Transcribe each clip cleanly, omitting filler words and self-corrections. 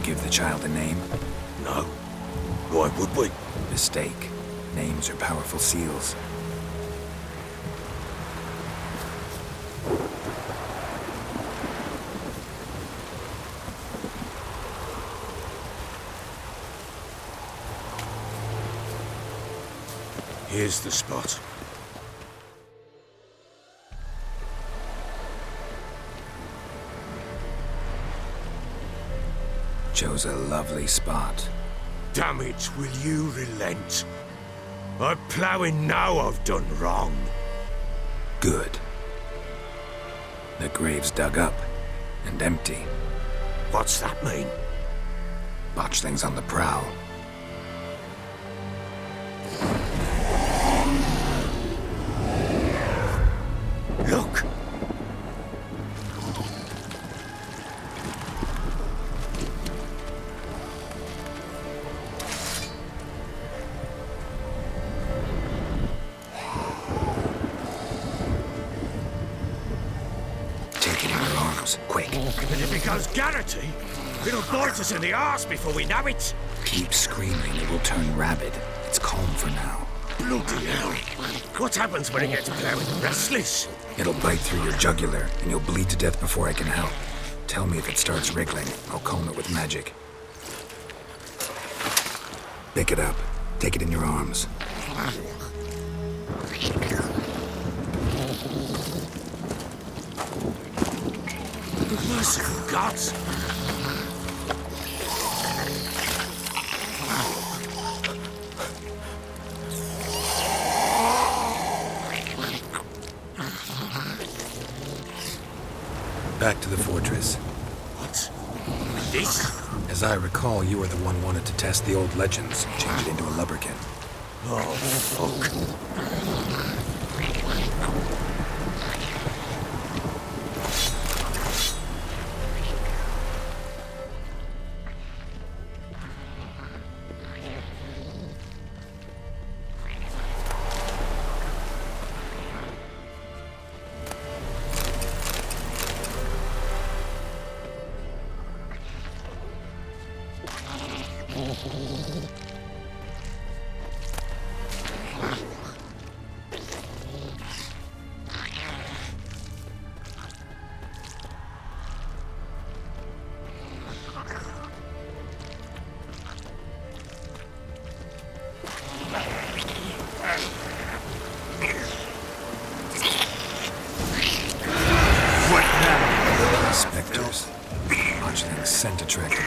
give the child a name? No. Why would we? Mistake. Names are powerful seals. Here's the spot. Chose a lovely spot. Damn it, will you relent? I'm ploughing now I've done wrong. Good. The grave's dug up and empty. What's that mean? Botchling's on the prowl. Look! Take it in your arms, quick. But if it goes Garrity, it'll bite us in the arse before we know it. Keep screaming, it will turn rabid. It's calm for now. Bloody hell. What happens when it gets plowing restless? It'll bite through your jugular, and you'll bleed to death before I can help. Tell me if it starts wriggling. I'll calm it with magic. Pick it up. Take it in your arms. Merciful gods! Back to the fortress. What? This? As I recall, you were the one wanted to test the old legends, change it into a lubberkin. Oh, fuck. Spectres. Botchling's scent attracted.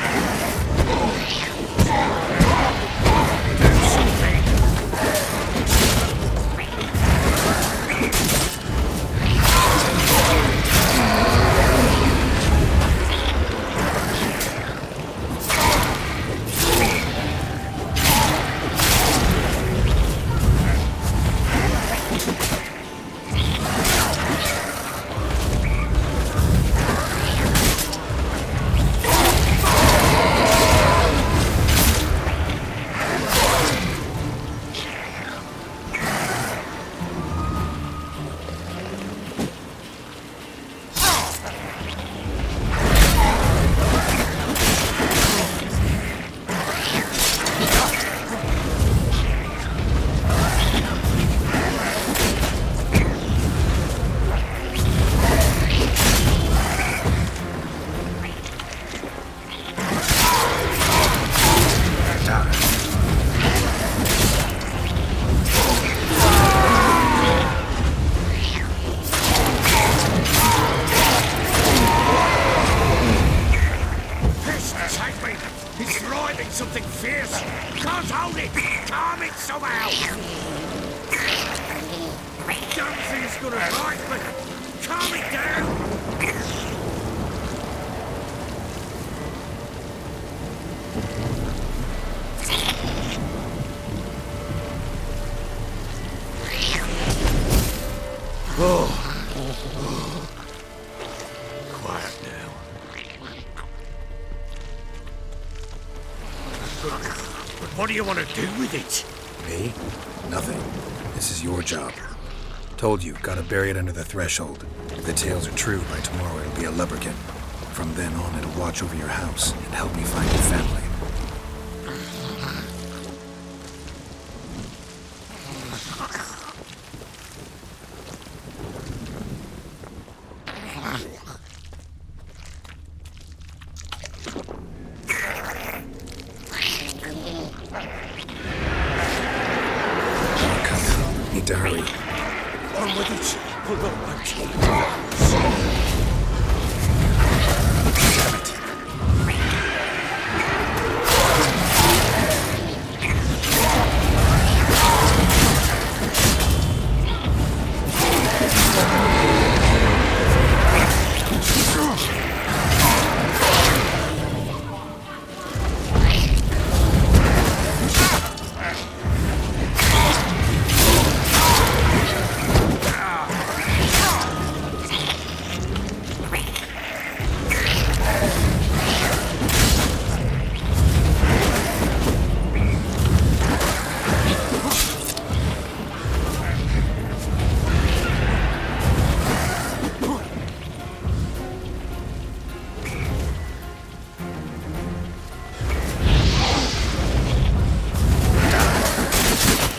Something fierce! Can't hold it! Calm it somehow! Don't think it's gonna bite, but calm it down! Quiet now. But what do you want to do with it? Me? Nothing. This is your job. Told you, gotta bury it under the threshold. If the tales are true, by tomorrow it'll be a lubberkin. From then on, it'll watch over your house and help me find your family. Need to hurry. On with it. Pull up,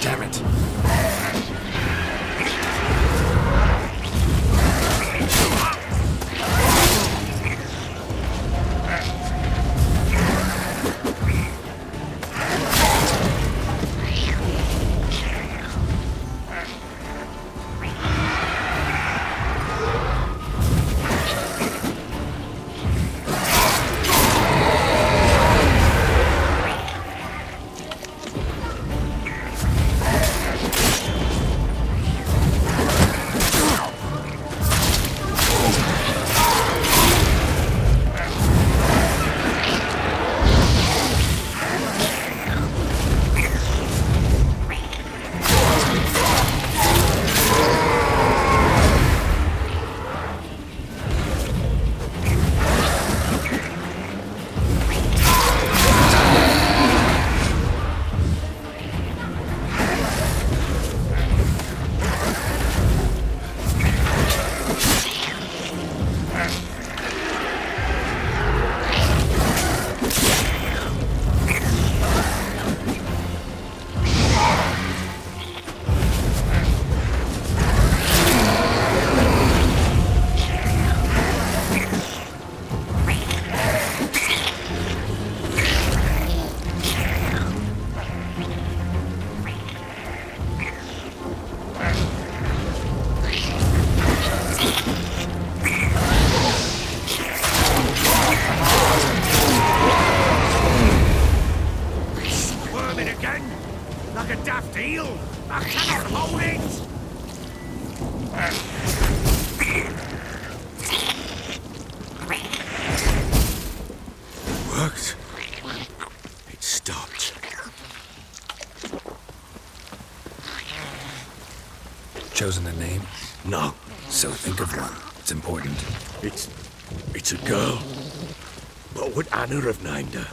Damn it. Damn it. Like a daft eel! I cannot hold it! It worked. It stopped. Chosen a name? No, So think of one. It's important. it's a girl. What would Anna have named her?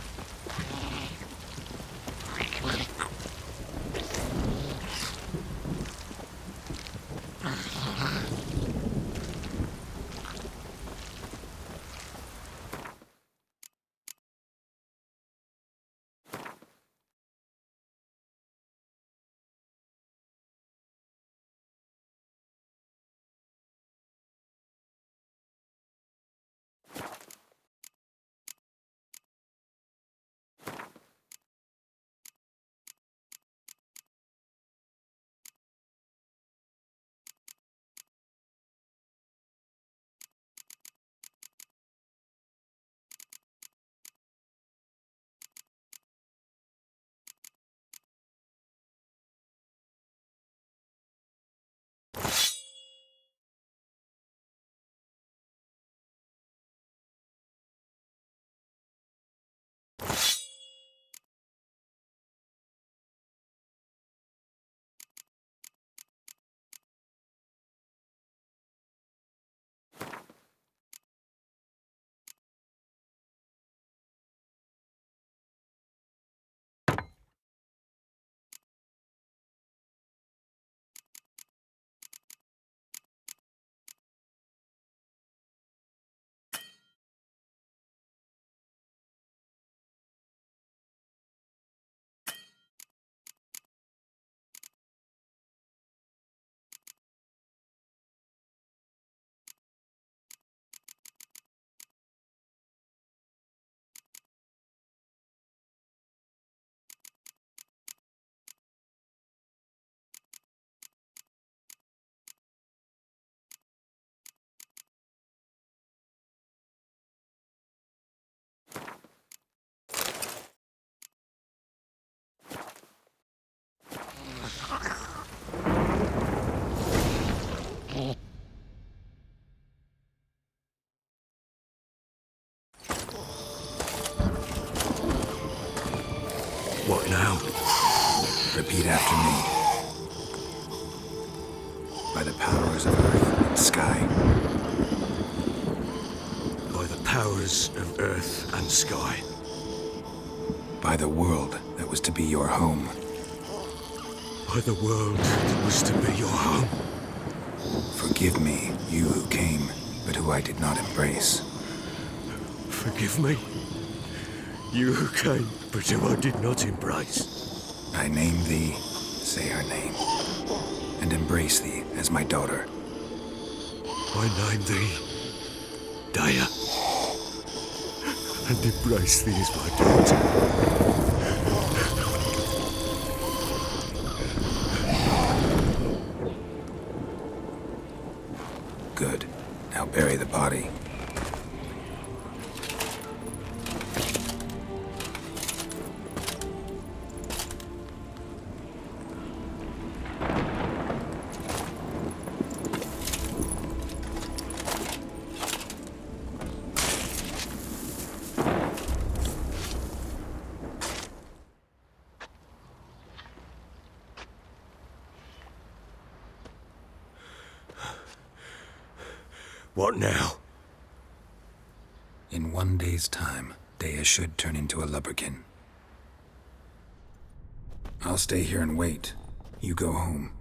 by the powers of earth and sky. By the powers of earth and sky. By the world that was to be your home. By the world that was to be your home. Forgive me, you who came, but who I did not embrace. Forgive me, you who came, but who I did not embrace. I name thee, say her name, and embrace thee as my daughter. I name thee, Daya, and embrace thee as my daughter. Good. Now bury the body. What now? In 1 day's time, Dea should turn into a lubberkin. I'll stay here and wait. You go home.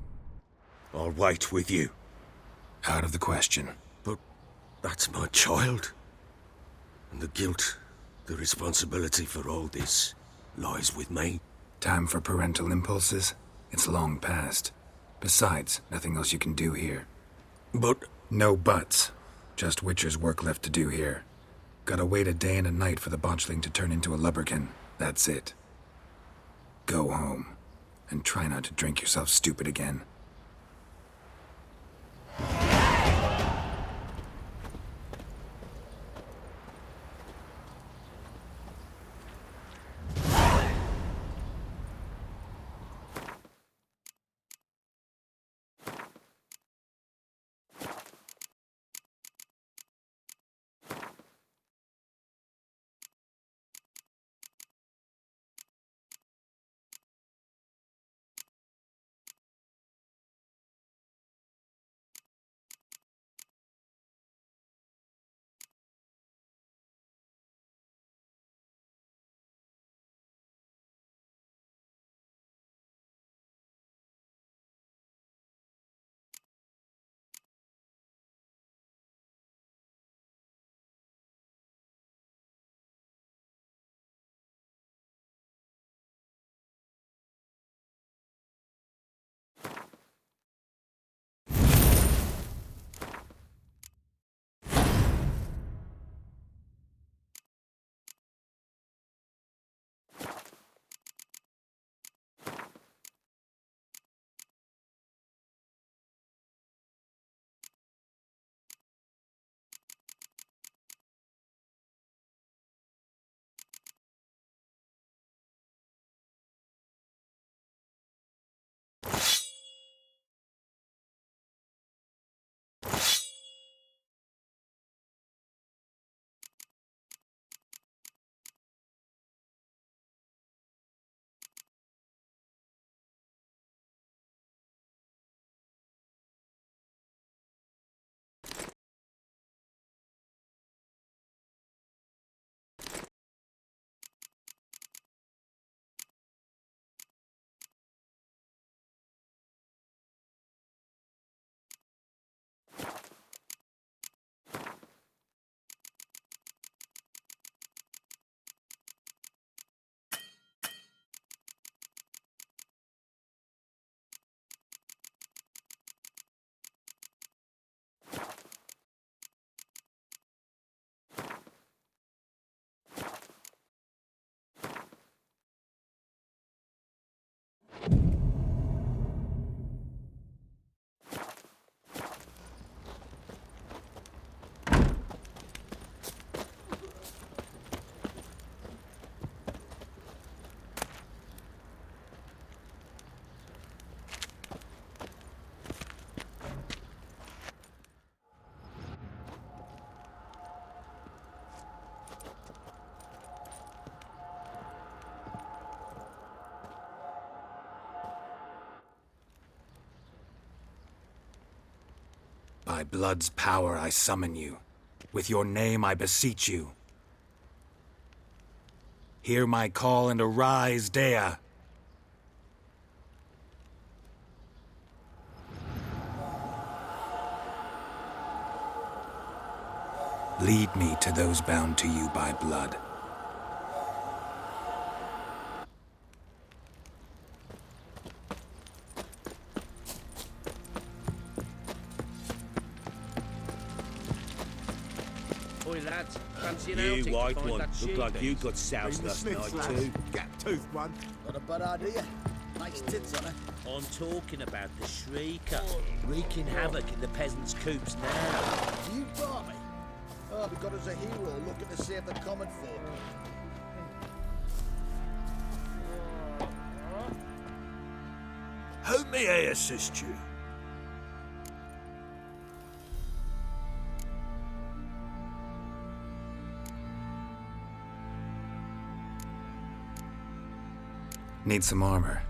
I'll wait with you. Out of the question. But that's my child. And the guilt, the responsibility for all this lies with me. Time for parental impulses? It's long past. Besides, nothing else you can do here. But No buts. Just Witcher's work left to do here. Gotta wait a day and a night for the botchling to turn into a lubberkin. That's it. Go home. And try not to drink yourself stupid again. By blood's power I summon you. With your name I beseech you. Hear my call and arise, Dea. Lead me to those bound to you by blood. Oi, lads, fancy an You outing white to find one, that look sheep like you beast? got soused last night too. Gap-toothed one. Not a bad idea. Nice tits on her. I'm talking about the Shrieker, wreaking havoc in the peasants' coops now. You barmy. Oh, we got us a hero looking to save the common folk. How may I assist you? Need some armor.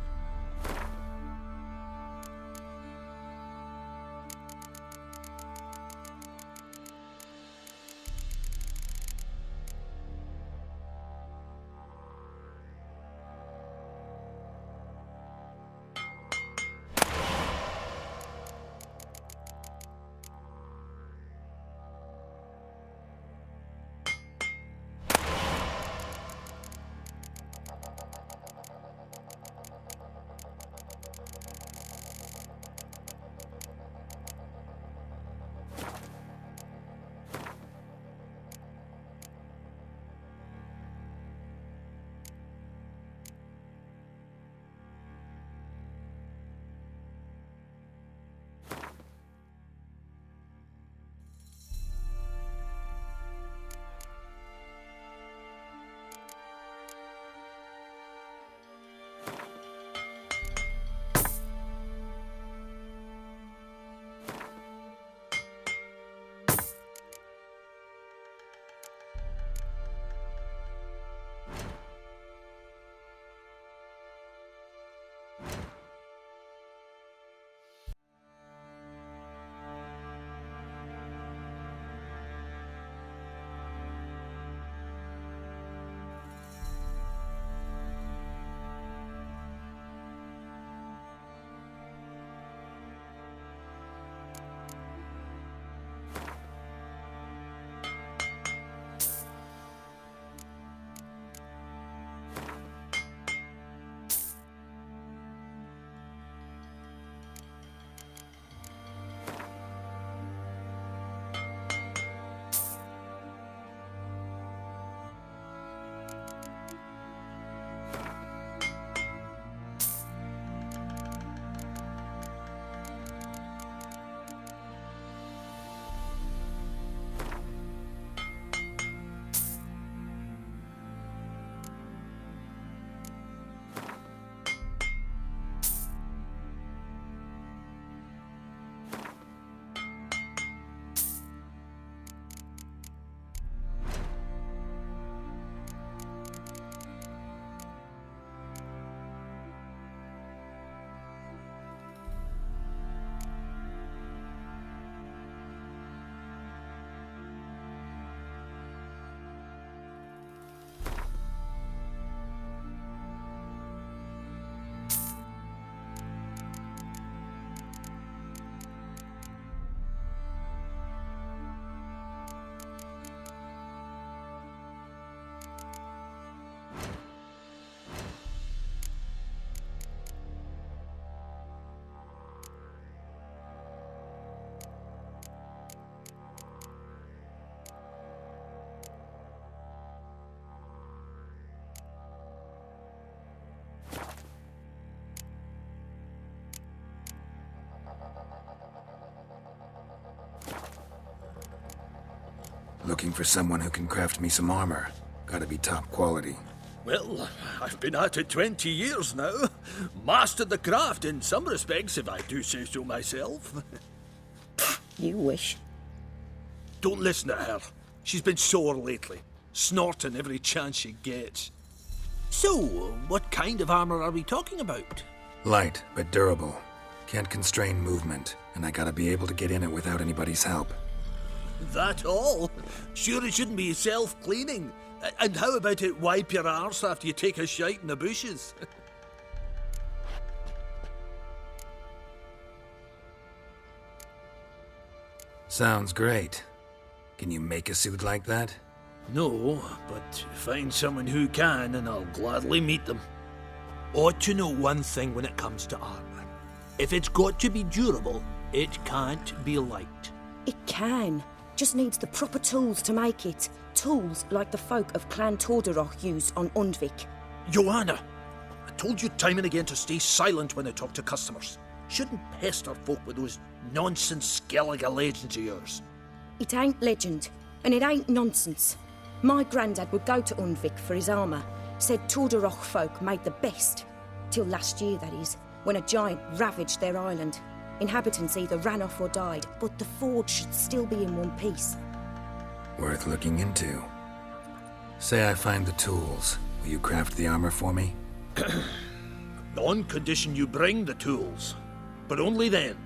Looking for someone who can craft me some armor. Gotta be top quality. Well, I've been at it 20 years now. Mastered the craft in some respects, if I do say so myself. You wish. Don't listen to her. She's been sore lately, snorting every chance she gets. So, what kind of armor are we talking about? Light, but durable. Can't constrain movement, and I gotta be able to get in it without anybody's help. That all? Sure it shouldn't be self-cleaning. And how about it wipe your arse after you take a shite in the bushes? Sounds great. Can you make a suit like that? No, but find someone who can and I'll gladly meet them. Ought to know one thing when it comes to armour. If it's got to be durable, it can't be light. It can. Just needs the proper tools to make it. Tools like the folk of Clan Torderoch used on Undvik. Joanna, I told you time and again to stay silent when I talk to customers. Shouldn't pester folk with those nonsense Skellige legends of yours. It ain't legend, and it ain't nonsense. My granddad would go to Undvik for his armour. Said Torderoch folk made the best. Till last year, that is, when a giant ravaged their island. Inhabitants either ran off or died, but the forge should still be in one piece. Worth looking into. Say I find the tools. Will you craft the armor for me? On condition you bring the tools. But only then.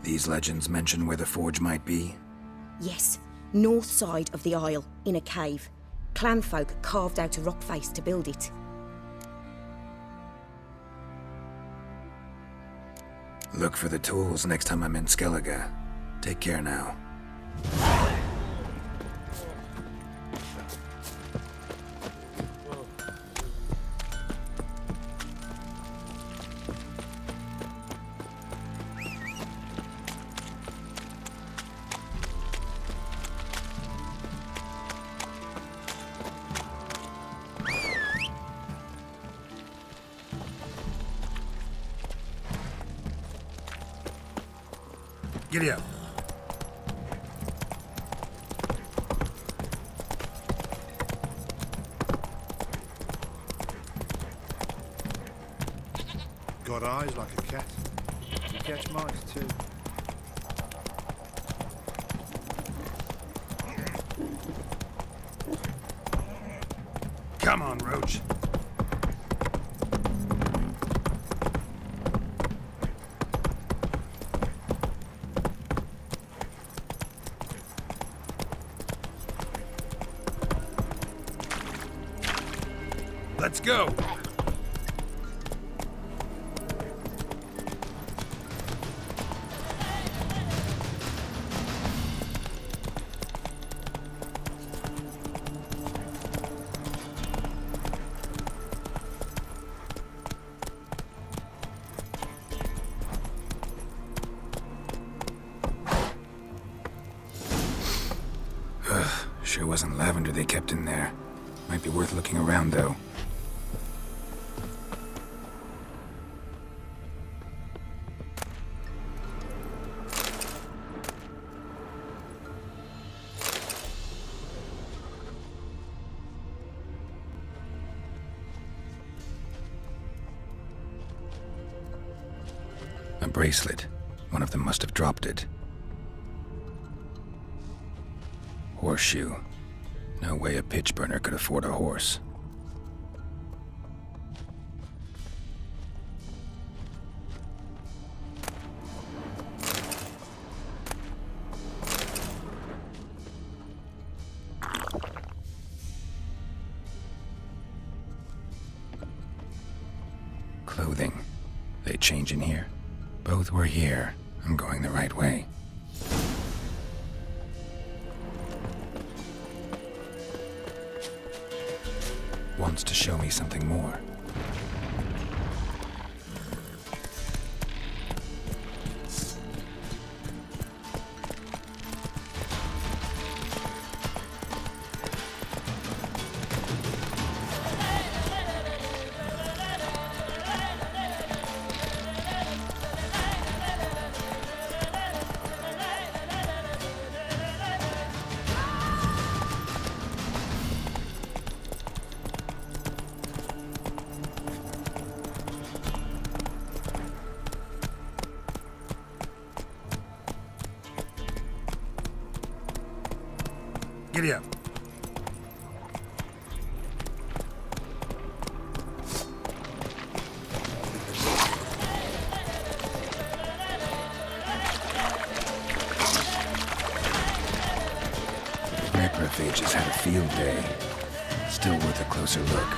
These legends mention where the forge might be? Yes, north side of the isle, in a cave. Clanfolk carved out a rock face to build it. Look for the tools next time I'm in Skellige. Take care now. Giddy up. Got eyes like a cat. You catch mice too. Come on, Roach. Let's go! Sure wasn't lavender they kept in there. Might be worth looking around, though. A bracelet. One of them must have dropped it. Horseshoe. No way a pitch burner could afford a horse. Clothing. They change in here? Both were here. I'm going the right way. Wants to show me something more. Giddy up. necrophages had a field day. Still worth a closer look.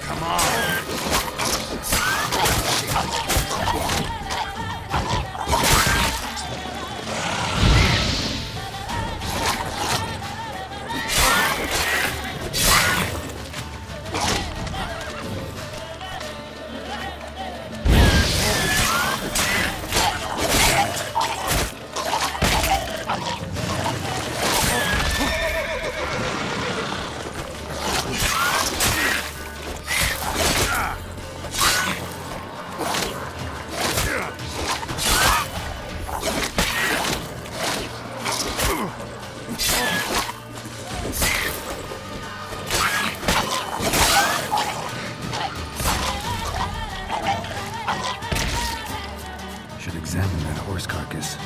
Come on! Should examine that horse carcass.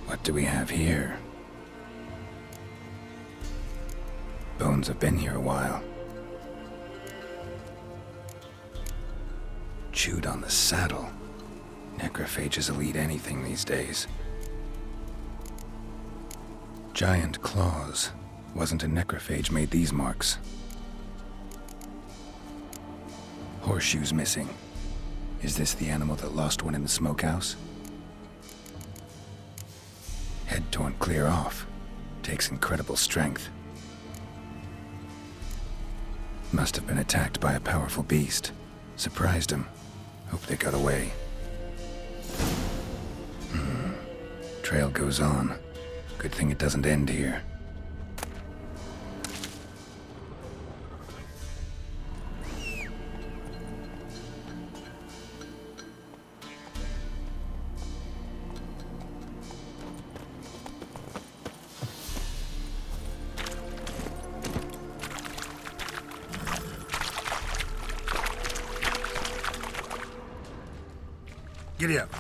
What do we have here? Bones have been here a while. Chewed on the saddle. Necrophages will eat anything these days. Giant claws. Wasn't a necrophage made these marks. Horseshoes missing. Is this the animal that lost one in the smokehouse? Head torn clear off. Takes incredible strength. Must have been attacked by a powerful beast. Surprised him. Hope they got away. Trail goes on. Good thing it doesn't end here. Giddy up.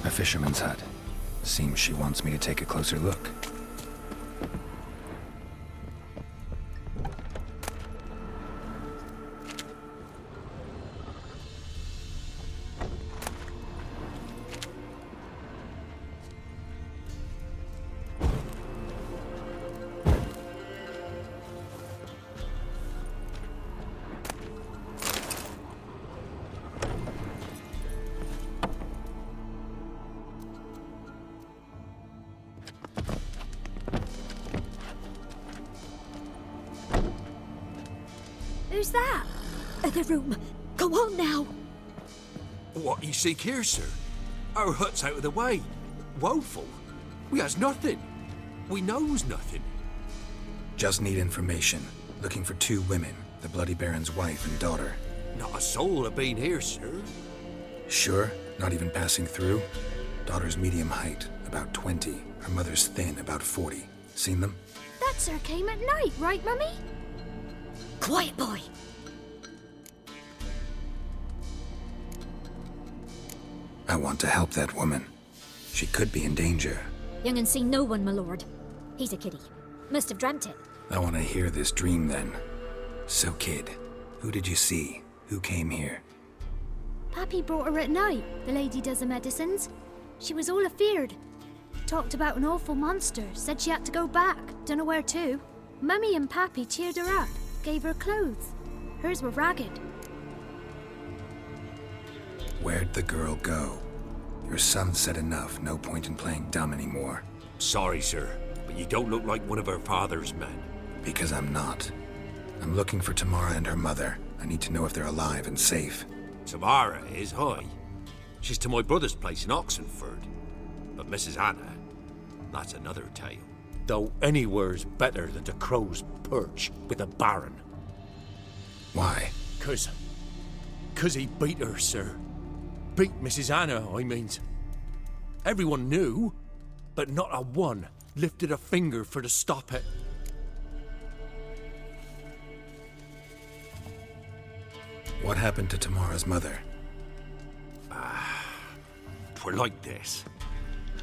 A fisherman's hut. Seems she wants me to take a closer look. Who's that? Other room. Go on now. What you seek here, sir? Our hut's out of the way. Woeful. We has nothing. We knows nothing. Just need information. Looking for 2 women, the Bloody Baron's wife and daughter. Not a soul have been here, sir. Sure? Not even passing through? Daughter's medium height, about 20. Her mother's thin, about 40. Seen them? That sir came at night, right, Mummy? Quiet, boy. I want to help that woman. She could be in danger. Young and seen no one, my lord. He's a kiddie. Must have dreamt it. I want to hear this dream then. So, kid, who did you see? Who came here? Pappy brought her at night, the lady does the medicines. She was all afeared. Talked about an awful monster, said she had to go back, dunno where to. Mummy and Pappy cheered her up, gave her clothes. Hers were ragged. Where'd the girl go? Your son said enough, no point in playing dumb anymore. Sorry, sir, but you don't look like one of her father's men. Because I'm not. I'm looking for Tamara and her mother. I need to know if they're alive and safe. Tamara is, hi. She's to my brother's place in Oxenford. But Mrs. Anna, that's another tale. Though anywhere's better than to Crow's Perch with a baron. Why? Cause he beat her, sir. Beat Mrs. Anna, I means. Everyone knew, but not a one lifted a finger for to stop it. What happened to Tamara's mother? Twere like this.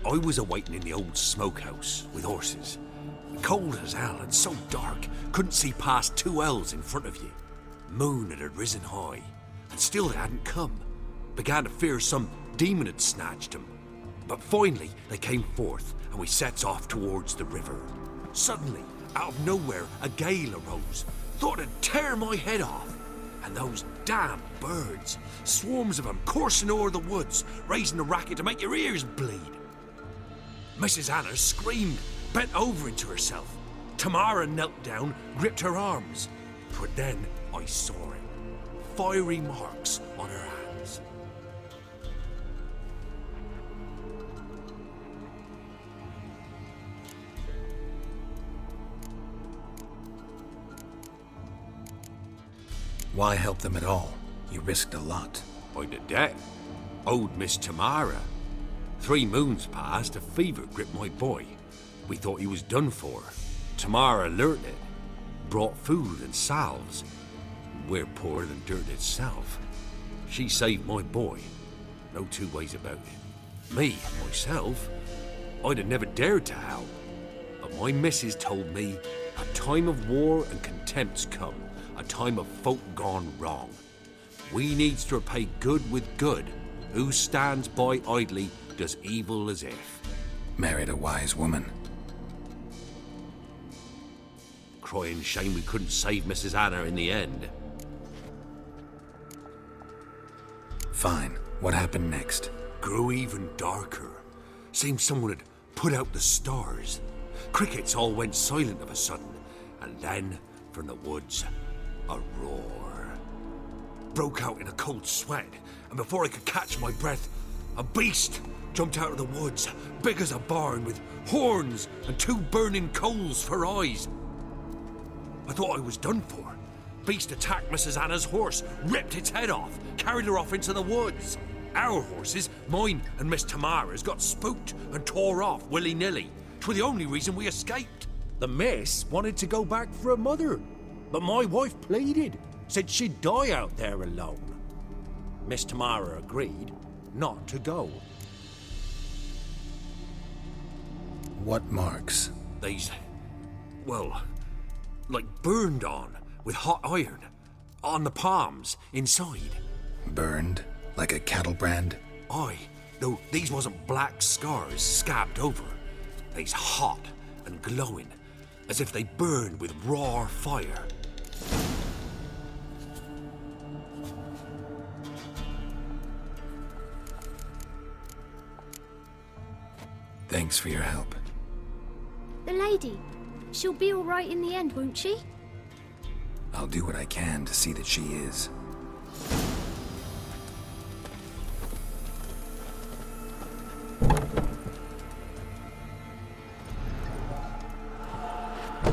I was awaiting in the old smokehouse with horses. Cold as hell and so dark, couldn't see past 2 ells in front of you. Moon had risen high, and still they hadn't come. Began to fear some demon had snatched them. But finally they came forth, and we sets off towards the river. Suddenly, out of nowhere, a gale arose. Thought it'd tear my head off. And those damn birds, swarms of them coursing o'er the woods, raising a racket to make your ears bleed. Mrs. Anna screamed, bent over into herself. Tamara knelt down, gripped her arms. But then I saw it. Fiery marks on her hands. Why help them at all? You risked a lot. By the debt. Owed Miss Tamara. 3 moons passed, a fever gripped my boy. We thought he was done for. Tamara learnt it. Brought food and salves. We're poorer than dirt itself. She saved my boy. No 2 ways about it. Me, myself, I'd have never dared to help. But my missus told me a time of war and contempt's come. A time of folk gone wrong. We needs to repay good with good. Who stands by idly does evil as if. Married a wise woman. Crying shame we couldn't save Mrs. Anna in the end. Fine. What happened next? Grew even darker. Seemed someone had put out the stars. Crickets all went silent of a sudden. And then, from the woods, a roar. Broke out in a cold sweat, and before I could catch my breath, a beast jumped out of the woods, big as a barn, with horns and 2 burning coals for eyes. I thought I was done for. Beast attacked Mrs. Anna's horse, ripped its head off, carried her off into the woods. Our horses, mine and Miss Tamara's, got spooked and tore off willy-nilly. 'Twere the only reason we escaped. The miss wanted to go back for her mother, but my wife pleaded, said she'd die out there alone. Miss Tamara agreed not to go. What marks? These, well, like burned on with hot iron. On the palms, inside. Burned? Like a cattle brand? Aye, though these wasn't black scars scabbed over. They's hot and glowing, as if they burned with raw fire. Thanks for your help. The lady, she'll be all right in the end, won't she? I'll do what I can to see that she is.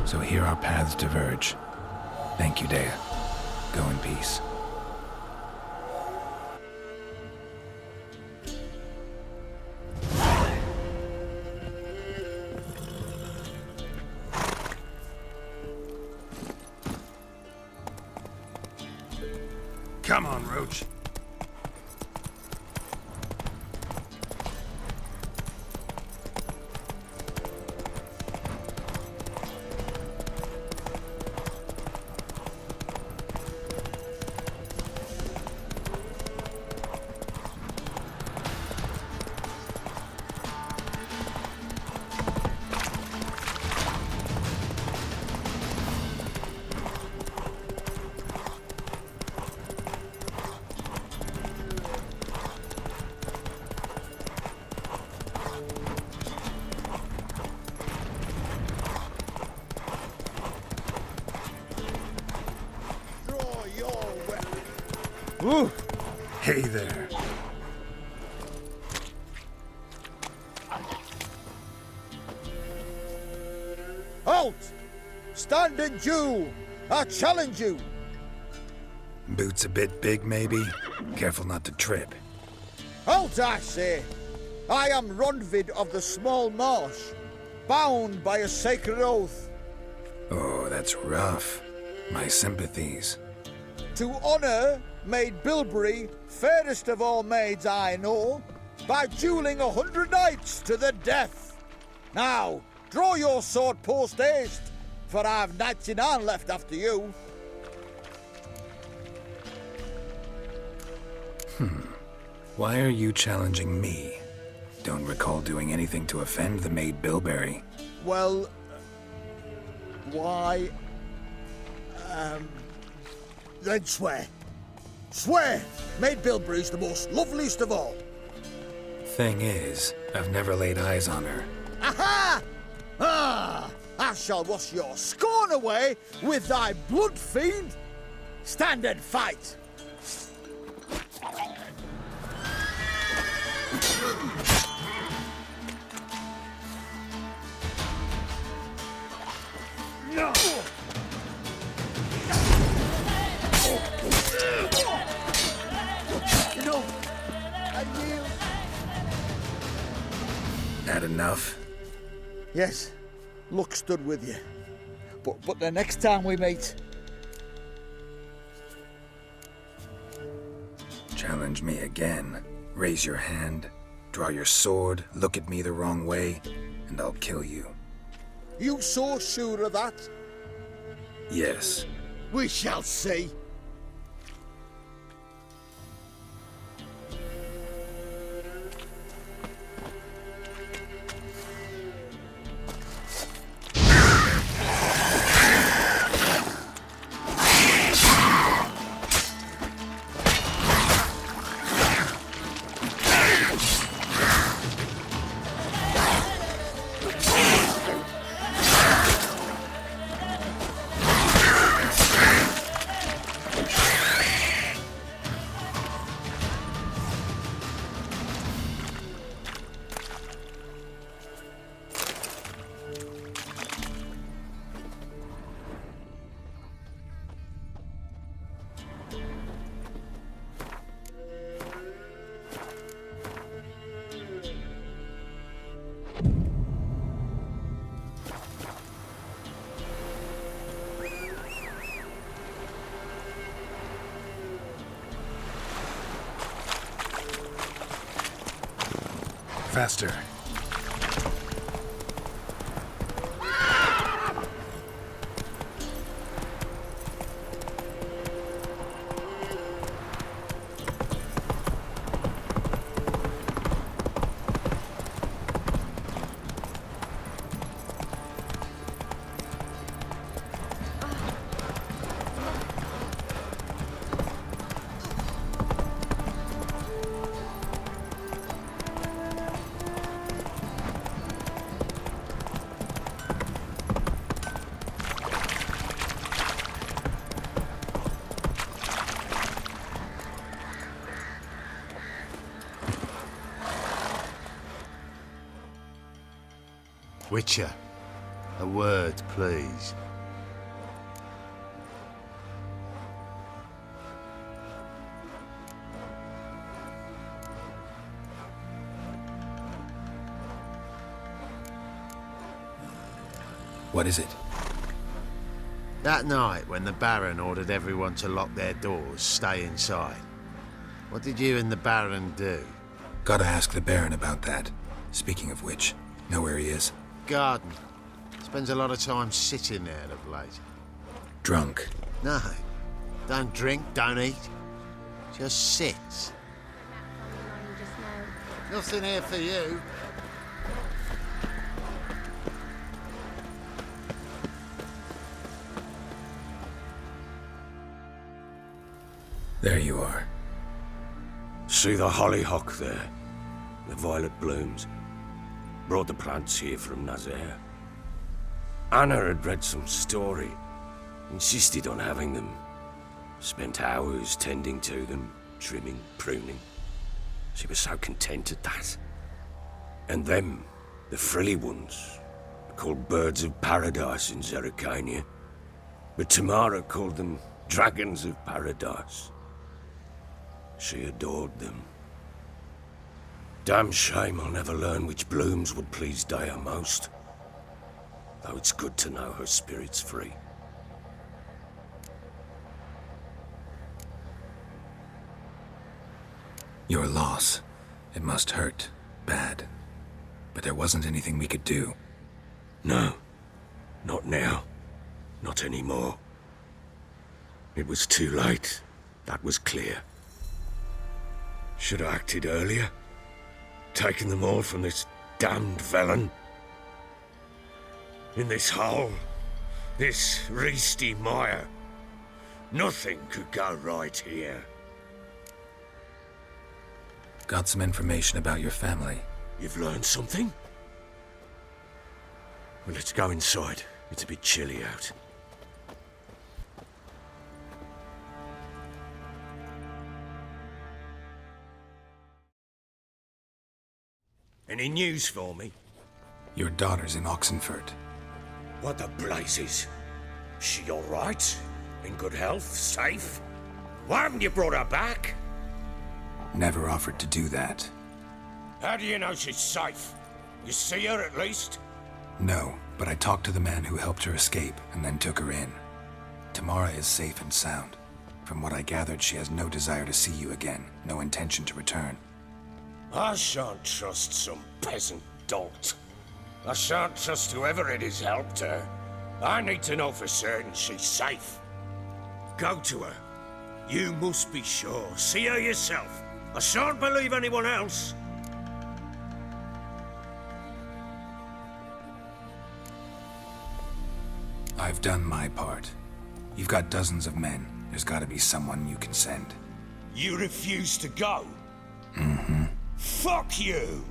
So here our paths diverge. Thank you, Dea. Go in peace. Come on, Roach. Ooh. Hey there. Halt! Stand and Jew! I challenge you! Boots a bit big, maybe? Careful not to trip. Halt, I say! I am Ronvid of the Small Marsh, bound by a sacred oath. Oh, that's rough. My sympathies. To honour Maid Bilberry, fairest of all maids I know, by duelling 100 knights to the death. Now, draw your sword post haste, for I've 99 left after you. Why are you challenging me? Don't recall doing anything to offend the Maid Bilberry. Well, why... then swear. Swear! Maid Bilberry's the most loveliest of all. Thing is, I've never laid eyes on her. Aha! Ah! I shall wash your scorn away with thy blood, fiend! Stand and fight! No! No! I yield. That enough? Yes, luck stood with you. But the next time we meet... Challenge me again. Raise your hand, draw your sword, look at me the wrong way, and I'll kill you. You so sure of that? Yes. We shall see. Faster. Witcher, a word, please. What is it? That night, when the Baron ordered everyone to lock their doors, stay inside, what did you and the Baron do? Gotta ask the Baron about that. Speaking of which, know where he is? Garden. Spends a lot of time sitting there of late. Drunk. No. Don't drink, don't eat. Just sits. Nothing here for you. There you are. See the hollyhock there? The violet blooms. Brought the plants here from Nazaire. Anna had read some story. Insisted on having them. Spent hours tending to them, trimming, pruning. She was so content at that. And them, the frilly ones, called birds of paradise in Zeracania. But Tamara called them dragons of paradise. She adored them. Damn shame I'll never learn which blooms would please Dea most. Though it's good to know her spirit's free. Your loss. It must hurt. Bad. But there wasn't anything we could do. No. Not now. Not anymore. It was too late. That was clear. Should have acted earlier. Taken them all from this damned villain. In this hole. This reesty mire. Nothing could go right here. Got some information about your family. You've learned something? Well, let's go inside. It's a bit chilly out. Any news for me? Your daughter's in Oxenford. What the blazes? She all right? In good health? Safe? Why haven't you brought her back? Never offered to do that. How do you know she's safe? You see her at least? No, but I talked to the man who helped her escape and then took her in. Tamara is safe and sound. From what I gathered, she has no desire to see you again, no intention to return. I shan't trust some peasant dolt. I shan't trust whoever it is helped her. I need to know for certain she's safe. Go to her. You must be sure. See her yourself. I shan't believe anyone else. I've done my part. You've got dozens of men. There's got to be someone you can send. You refuse to go? Mm-hmm. Fuck you!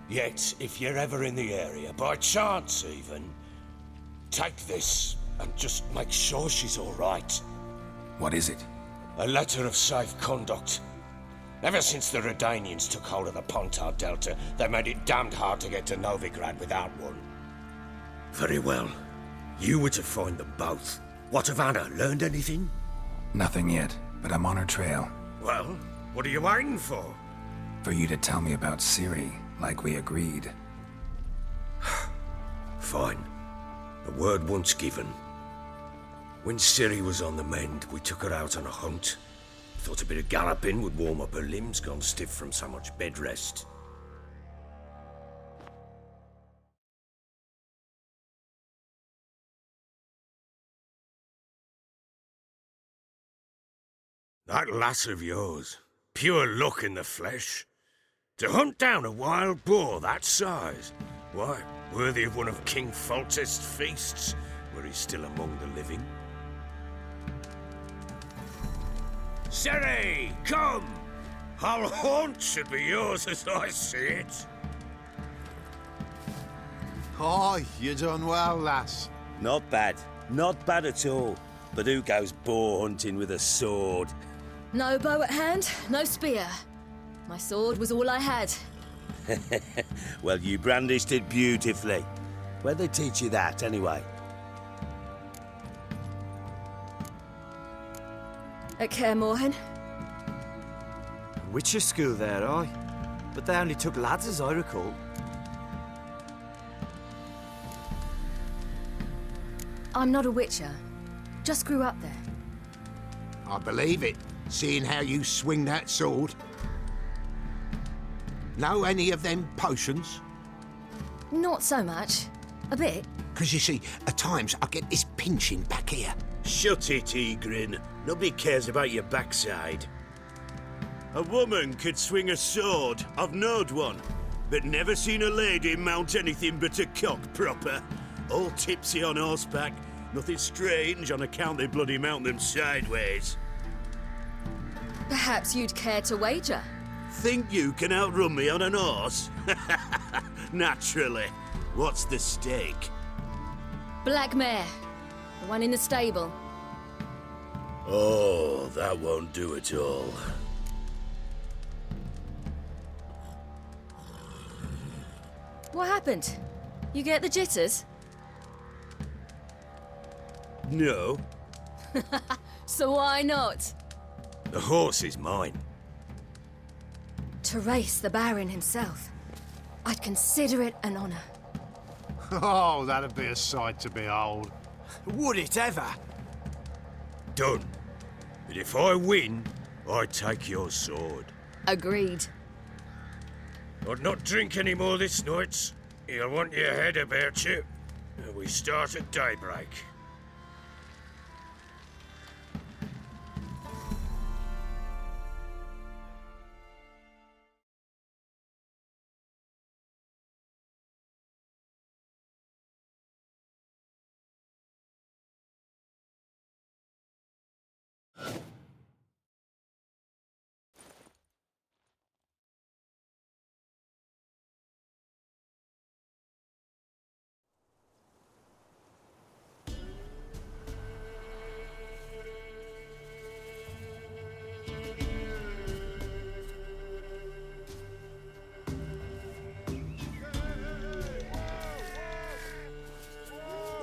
Yet, if you're ever in the area, by chance even, take this and just make sure she's all right. What is it? A letter of safe conduct. Ever since the Redanians took hold of the Pontar Delta, they made it damned hard to get to Novigrad without one. Very well. You were to find them both. What of Anna? Learned anything? Nothing yet, but I'm on her trail. Well, what are you waiting for? For you to tell me about Ciri, like we agreed. Fine. A word once given. When Ciri was on the mend, we took her out on a hunt. Thought a bit of galloping would warm up her limbs, gone stiff from so much bed rest. That lass of yours, pure luck in the flesh. To hunt down a wild boar that size, why, worthy of one of King Foltest's feasts, were he still among the living. Ciri, come! Whole haunt should be yours as I see it. Aye, you done well, lass. Not bad. Not bad at all. But who goes boar hunting with a sword? No bow at hand, no spear. My sword was all I had. Well, you brandished it beautifully. Where'd they teach you that, anyway? At Kaer Morhen. Witcher school there, aye. But they only took lads, as I recall. I'm not a witcher. Just grew up there. I believe it, seeing how you swing that sword. Know any of them potions? Not so much. A bit. Because you see, at times I get this pinching back here. Shut it, Egrin. Nobody cares about your backside. A woman could swing a sword. I've knowed one. But never seen a lady mount anything but a cock proper. All tipsy on horseback. Nothing strange on account they bloody mount them sideways. Perhaps you'd care to wager? Think you can outrun me on an horse? Naturally. What's the stake? Black mare. The one in the stable. Oh, that won't do at all. What happened? You get the jitters? No. So why not? The horse is mine. To race the Baron himself. I'd consider it an honor. Oh, that'd be a sight to behold. Would it ever? Done. But if I win, I take your sword. Agreed. I'd not drink any more this night. You'll want your head about you. We start at daybreak.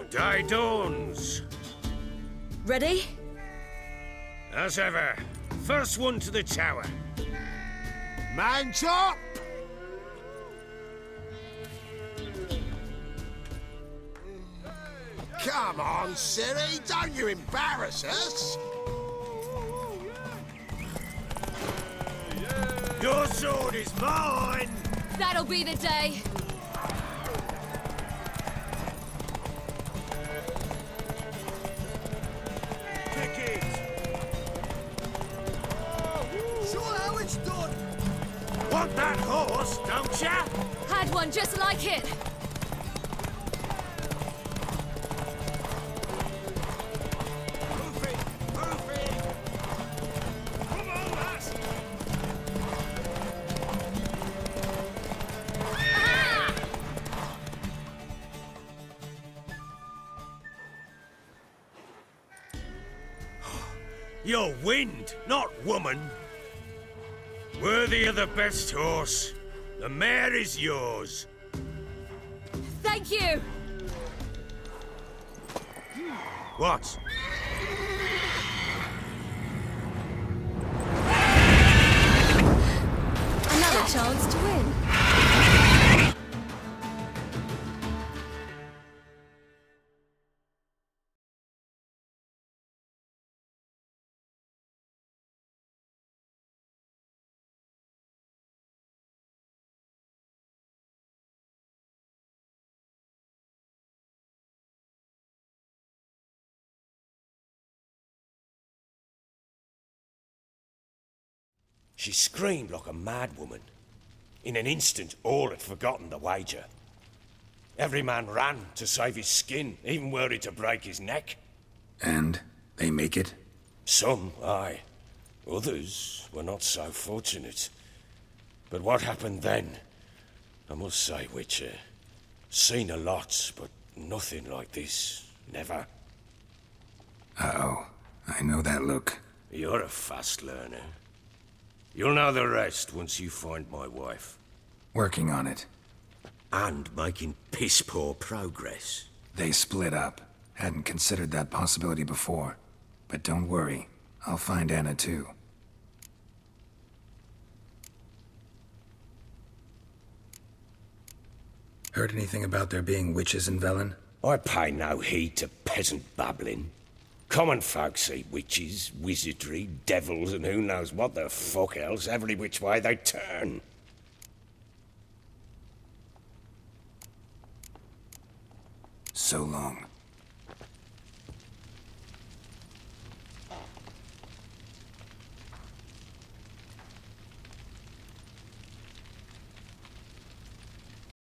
The day dawns. Ready? As ever, first one to the tower. Man chop! Come on, Siri, don't you embarrass us! Your sword is mine! That'll be the day. Pick it! Show how it's done! Want that horse, don't ya? Had one just like it. Move it! Move it! Come on, lass! You're wind, not woman. Worthy of the best horse. The mare is yours. Thank you. What? Another chance to win. She screamed like a mad woman. In an instant, all had forgotten the wager. Every man ran to save his skin, even were it to break his neck. And they make it? Some, aye. Others were not so fortunate. But what happened then? I must say, Witcher, seen a lot, but nothing like this. Never. Uh-oh. I know that look. You're a fast learner. You'll know the rest once you find my wife. Working on it. And making piss-poor progress. They split up. Hadn't considered that possibility before. But don't worry. I'll find Anna too. Heard anything about there being witches in Velen? I pay no heed to peasant babbling. Common folk see witches, wizardry, devils, and who knows what the fuck else every which way they turn. So long.